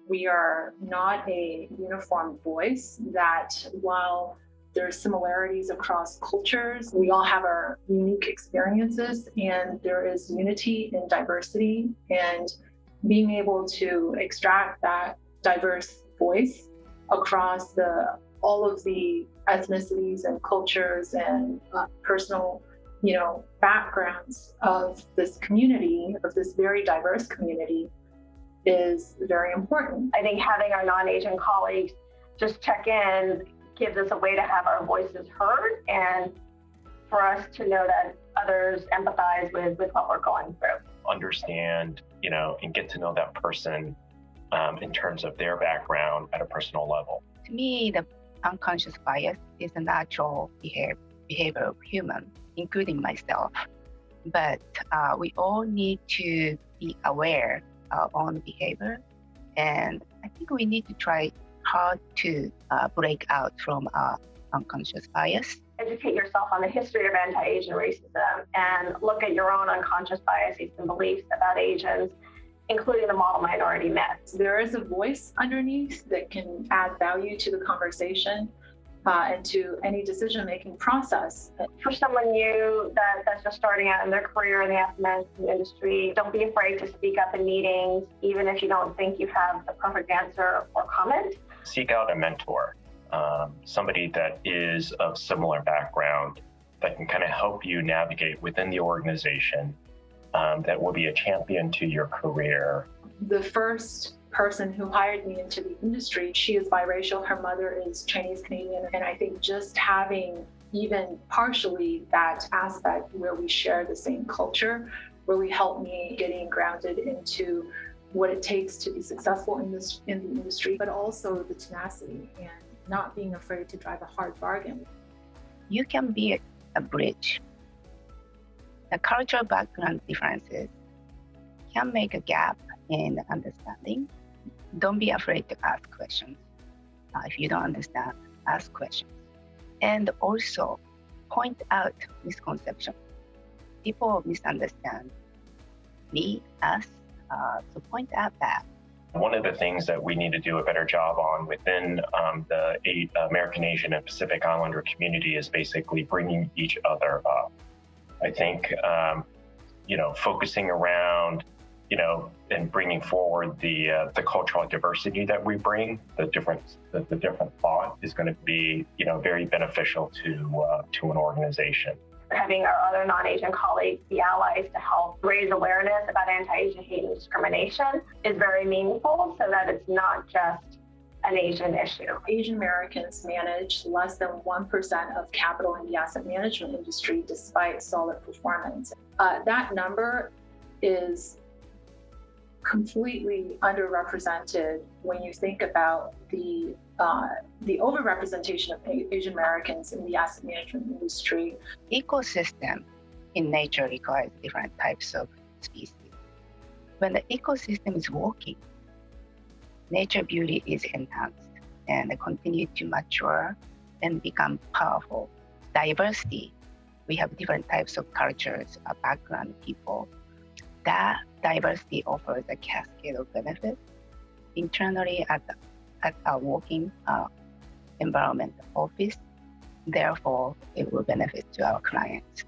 We are not a uniform voice that while there's similarities across cultures, we all have our unique experiences and there is unity in diversity, and being able to extract that diverse voice across all of the ethnicities and cultures and personal backgrounds of this community, of this very diverse community, is very important. I think having our non-Asian colleagues just check in gives us a way to have our voices heard and for us to know that others empathize with what we're going through. Understand, and get to know that person in terms of their background at a personal level. To me, the unconscious bias is a natural behavior of human, including myself. But we all need to be aware of our own behavior. And I think we need to try hard to break out from our unconscious bias. Educate yourself on the history of anti-Asian racism and look at your own unconscious biases and beliefs about Asians, including the model minority myth. There is a voice underneath that can add value to the conversation and to any decision-making process. For someone new that's just starting out in their career in the asset management industry, don't be afraid to speak up in meetings, even if you don't think you have the perfect answer or comment. Seek out a mentor, somebody that is of similar background that can kind of help you navigate within the organization, that will be a champion to your career. The first person who hired me into the industry, she is biracial, her mother is Chinese Canadian, and I think just having even partially that aspect where we share the same culture really helped me getting grounded into what it takes to be successful in the industry, but also the tenacity and not being afraid to drive a hard bargain. You can be a bridge. The cultural background differences can make a gap in understanding. Don't be afraid to ask questions. If you don't understand, ask questions. And also point out misconceptions. People misunderstand me, us, so point out that. One of the things that we need to do a better job on within the American, Asian, and Pacific Islander community is basically bringing each other up. I think, focusing around, and bringing forward the cultural diversity that we bring, the different thought is going to be, very beneficial to an organization. Having our other non-Asian colleagues be allies to help raise awareness about anti-Asian hate and discrimination is very meaningful, so that it's not just an Asian issue. Asian Americans manage less than 1% of capital in the asset management industry despite solid performance. That number is completely underrepresented when you think about the overrepresentation of Asian Americans in the asset management industry. Ecosystem in nature requires different types of species. When the ecosystem is working, nature beauty is enhanced and continue to mature and become powerful. Diversity, we have different types of cultures, background, people. That diversity offers a cascade of benefits internally at our working environment office. Therefore, it will benefit to our clients.